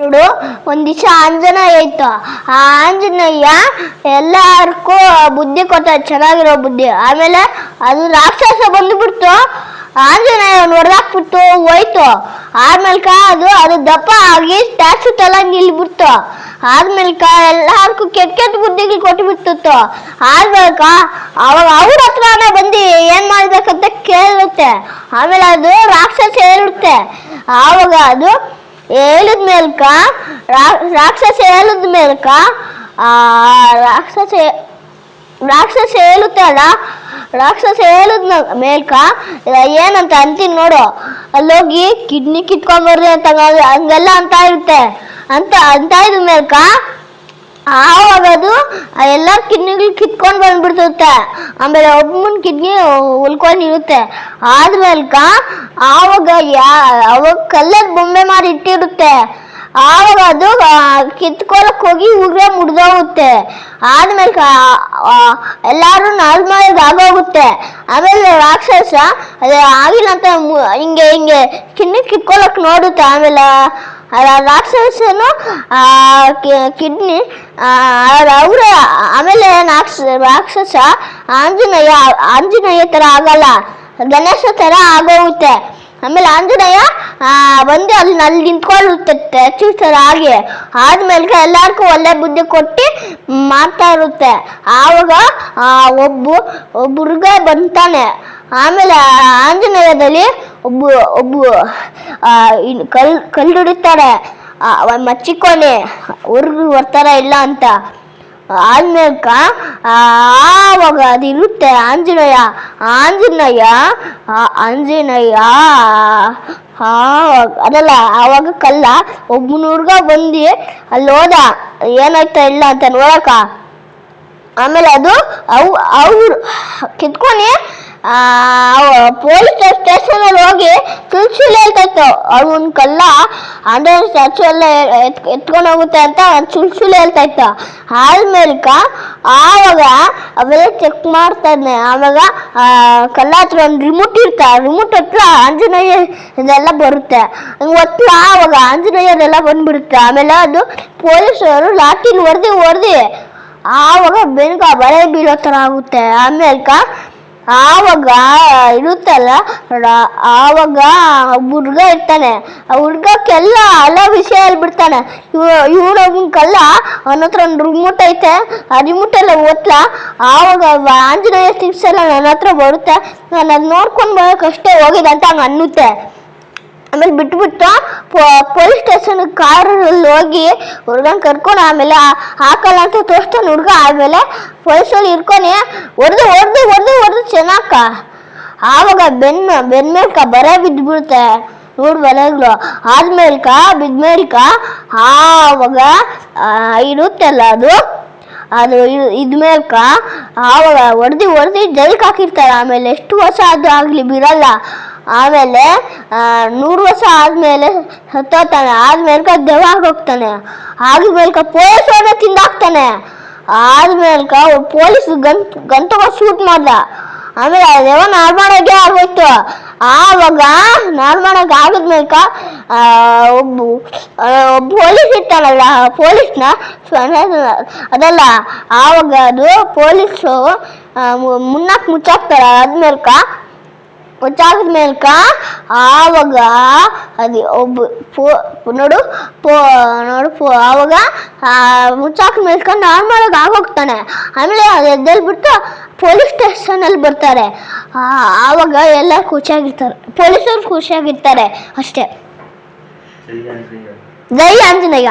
ನೋಡು, ಒಂದ್ ದಿವಸ ಆಂಜನೇಯ ಇತ್ತು. ಆ ಆಂಜನೇಯ ಎಲ್ಲಾರ್ಗೂ ಬುದ್ಧಿ ಕೊಟ್ಟ, ಚೆನ್ನಾಗಿರೋ ಬುದ್ಧಿ. ಆಮೇಲೆ ಅದು ರಾಕ್ಷಸ ಬಂದ್ಬಿಡ್ತು, ಆಂಜನೇಯ ಹೊಡೆದಾಕ್ಬಿಟ್ಟು ಹೋಯ್ತು. ಆದ್ಮೇಲ್ಕ ಅದು ದಪ್ಪ ಆಗಿ ಸ್ಟ್ಯಾಚು ತಲ ನಿಲ್ಬಿಡ್ತು. ಆದ್ಮೇಲ್ಕ ಎಲ್ಲಾರ್ಗೂ ಕೆಟ್ಟ ಕೆಟ್ಟ ಬುದ್ಧಿಗಳು ಕೊಟ್ಬಿಡ್ತಿತ್ತು. ಆದ್ಮೇಲ್ಕ ಅವಾಗ ಅವ್ರ ಹತ್ರನೇ ಬಂದು ಏನ್ ಮಾಡ್ಬೇಕಂತ ಕೇಳುತ್ತೆ. ಆಮೇಲೆ ಅದು ರಾಕ್ಷಸ ಹೇಳುತ್ತೆ. ಆವಾಗ ಅದು ಹೇಳಿದ್ಮೇಲ್ಕ ರಾಕ್ಷಸ ಹೇಳಿದ್ಮೇಲ್ಕ ರಾಕ್ಷಸ ಹೇಳುತ್ತೆ ಅಲ್ಲ, ರಾಕ್ಷಸ ಹೇಳಿದ್ ಮೇಲ್ಕ ಏನಂತ ಅಂತೀನಿ ನೋಡು, ಅಲ್ಲೋಗಿ ಕಿಡ್ನಿ ಕಿತ್ಕೊಂಡ್ಬರ್ರಿ ಅಂತ ಹಂಗೆಲ್ಲ ಅಂತ ಇರುತ್ತೆ. ಅಂತ ಇದ್ ಮೇಲ್ಕ ಆವಾಗ ಅದು ಎಲ್ಲ ಕಿಡ್ನಿಗಳು ಕಿತ್ಕೊಂಡ್ ಬಂದ್ಬಿಡ್ತುತ್ತೆ. ಆಮೇಲೆ ಒಬ್ಬನ ಕಿಡ್ನಿ ಉಳ್ಕೊಂಡಿರುತ್ತೆ. ಆದ್ಮೇಲ್ಕ ಅವಾಗ ಕಲ್ಲದ ಬೊಂಬೆ ಮಾಡಿ ಇಟ್ಟಿರುತ್ತೆ. ಆವಾಗ ಅದು ಕಿತ್ಕೊಳಕ್ ಹೋಗಿ ಉಗ್ರ ಮುಡ್ದೋಗುತ್ತೆ. ಆದ್ಮೇಲೆ ಎಲ್ಲಾರು ನಾರ್ಮಲ್ ಆಗೋಗುತ್ತೆ. ಆಮೇಲೆ ರಾಕ್ಷಸ ಅದೇ ಆಗಿಲ್ಲ ಅಂತ ಹಿಂಗೆ ಕಿಡ್ನಿ ಕಿತ್ಕೊಳಕ್ ನೋಡುತ್ತೆ. ಆಮೇಲೆ ರಾಕ್ಷಸನು ಕಿಡ್ನಿ ಅವ್ರ ಆಮೇಲೆ ರಾಕ್ಷಸ ಆಂಜನೇಯ ತರ ಆಗಲ್ಲ, ಗಣೇಶ ತರ ಆಗೋಗುತ್ತೆ. ಆಮೇಲೆ ಆಂಜನೇಯ ಬಂದು ಅಲ್ಲಿ ನಿಂತ್ಕೊಳ್ಳುತ್ತೆ ತರ ಆಗಿ. ಆದ್ಮೇಲೆ ಎಲ್ಲಾರ್ಗೂ ಒಳ್ಳೆ ಬುದ್ಧಿ ಕೊಟ್ಟು ಮಾಡ್ತಾ ಇರುತ್ತೆ. ಆವಾಗ ಒಬ್ಬ ಹುಡುಗ ಬಂತಾನೆ. ಆಮೇಲೆ ಆಂಜನೇಯದಲ್ಲಿ ಒಬ್ಬ ಕಲ್ಲು ಹಿಡಿತಾರೆ, ಮಚ್ಚಿಕೊನೆ ಹುಡುಗ ಬರ್ತಾರ ಇಲ್ಲ ಅಂತ. ಆದ್ಮೇಲ್ಕ ಆವಾಗ ಅದಿರುತ್ತೆ ಆಂಜನೇಯ ಅದಲ್ಲ, ಆವಾಗ ಕಲ್ಲ ಒಬ್ಬನ ಹುಡ್ಗ ಬಂದು ಅಲ್ಲಿ ಹೋದ ಏನಾಯ್ತಾ ಇಲ್ಲ ಅಂತ ನೋಡಕ. ಆಮೇಲೆ ಅದು ಅವ್ರು ಕಿತ್కొని ಪೊಲೀಸ್ ಸ್ಟೇಷನ್ ಅಲ್ಲಿ ಹೋಗಿ ತುಳ್ಸುಲ್ ಹೇಳ್ತಾ ಇತ್ತು. ಅವನ್ ಕಲ್ಲ ಅಂದ್ರೆ ಸ್ಟ್ಯಾಚು ಎಲ್ಲ ಎತ್ಕೊಂಡು ಹೋಗುತ್ತೆ ಅಂತ ಸುಳ್ಸುಲ್ ಹೇಳ್ತಾ ಇತ್ತು. ಆದ್ಮೇಲ್ಕ ಆವಾಗ ಅವೆಲ್ಲ ಚೆಕ್ ಮಾಡ್ತಾನೆ. ಆವಾಗ ಕಲ್ಲ ಹತ್ರ ಒಂದು ರಿಮೋಟ್ ರಿಮೋಟ್ ಹತ್ರ ಆಂಜನೇಯ ಇದೆಲ್ಲ ಬರುತ್ತೆ. ಒತ್ತು ಆವಾಗ ಆಂಜನೇಯದೆಲ್ಲ ಬಂದ್ಬಿಡುತ್ತೆ. ಆಮೇಲೆ ಅದು ಪೊಲೀಸರು ಲಾಠಿಲ್ ಹೊಡೆದಿ ಆವಾಗ ಬೆನ್ಕ ಬಳೆ ಬೀಳೋ ತರ ಆಗುತ್ತೆ. ಆಮೇಲ್ಕ ಆವಾಗ ಇರುತ್ತಲ್ಲ, ಆವಾಗ ಹುಡ್ಗ ಇರ್ತಾನೆ. ಆ ಹುಡ್ಗಕ್ಕೆಲ್ಲ ವಿಷಯ ಹೇಳ್ಬಿಡ್ತಾನೆ. ಇವನ ಕಲ್ಲ ಅವನ ಹತ್ರ ಒಂದು ರಿಮೋಟ್ ಐತೆ, ಆ ರಿಮೋಟ್ ಎಲ್ಲ ಓದ್ಲಾ. ಆವಾಗ ಆಂಜನೇಯ ಸಿಕ್ಸಲ್ಲ ನನ್ನ ಹತ್ರ ಬರುತ್ತೆ, ನಾನು ಅದು ನೋಡ್ಕೊಂಡು ಬರೋಕಷ್ಟೇ ಹೋಗಿದೆ ಅಂತ ಹಂಗೆ ಅನ್ನುತ್ತೆ. ಆಮೇಲೆ ಬಿಟ್ಬಿಟ್ಟು ಪೊಲೀಸ್ ಸ್ಟೇಷನ್ ಕಾರಲ್ಲಿ ಹೋಗಿ ಹುಡ್ಗನ್ ಕರ್ಕೊಂಡು ಆಮೇಲೆ ಹಾಕಲ್ಲ ಅಂತ ತೋರಿಸ್ತಾನೆ ಹುಡ್ಗ. ಆಮೇಲೆ ಪೊಲೀಸಲ್ಲಿ ಇರ್కొని ಹೊಡೆದು ಚೆನ್ನಾಕ. ಆವಾಗ ಬೆನ್ಮೇಲ್ಕ ಬರೆ ಬಿದ್ಬಿಡುತ್ತೆ ಬಲೆಗಳು. ಆದ್ಮೇಲ್ಕ ಬಿದ್ಮೇಲ್ಕ ಆವಾಗ ಇರುತ್ತಲ್ಲ ಅದು ಇದ್ಮೇಲ್ಕ ಆವಾಗ ಹೊಡೆದು ಜೈಲ್ಗೆ ಹಾಕಿರ್ತಾರೆ. ಆಮೇಲೆ ಎಷ್ಟು ವರ್ಷ ಅದು ಆಗ್ಲಿ ಬಿರಲ್ಲ. ಆಮೇಲೆ 100 ವರ್ಷ ಆದ್ಮೇಲೆ ಸತ್ತೋತಾನೆ. ಆದ್ಮೇಲ್ಕ ದೆವ್ವ ಆಗೋಗ್ತಾನೆ. ಆದ್ಮೇಲ್ಕ ಪೊಲೀಸವ್ರನ್ನ ತಿಂದಾಕ್ತಾನೆ. ಆದ್ಮೇಲ್ಕ ಪೊಲೀಸ್ ಗಂಟಗ ಶೂಟ್ ಮಾಡ್ದ. ಆಮೇಲೆ ದೆವ್ವ ನಾರ್ಮಲಾಗೆ ಆಗೋಯ್ತು. ಆವಾಗ ನಾರ್ಮಲಾಗಿ ಆಗಿದ್ಮೇಲ್ಕ ಒಬ್ಬ ಪೊಲೀಸ್ ಇರ್ತಾನಲ್ಲ, ಪೊಲೀಸ್ನ ಅದಲ್ಲ, ಆವಾಗ ಅದು ಪೊಲೀಸು ಮುಚ್ಚಾಕ್ತಾರೆ. ಮುಚ್ಚಾಕಿದ್ಮೇಲ್ಕ ಆವಾಗ ಅದು ಆವಾಗ ಮುಚ್ಚಾಕಿದ್ಮೇಲ್ಕ ನಾರ್ಮಲಾಗಿ ಆಗೋಗ್ತಾನೆ. ಆಮೇಲೆ ಅದು ಎದ್ದೇಳ್ಬಿಟ್ಟು ಪೊಲೀಸ್ ಸ್ಟೇಷನ್ ಅಲ್ಲಿ ಬರ್ತಾರೆ. ಆವಾಗ ಎಲ್ಲ ಖುಷಿಯಾಗಿರ್ತಾರೆ, ಪೊಲೀಸರು ಖುಷಿಯಾಗಿರ್ತಾರೆ ಅಷ್ಟೇ. ಜೈ ಆಂಜನೇಯ.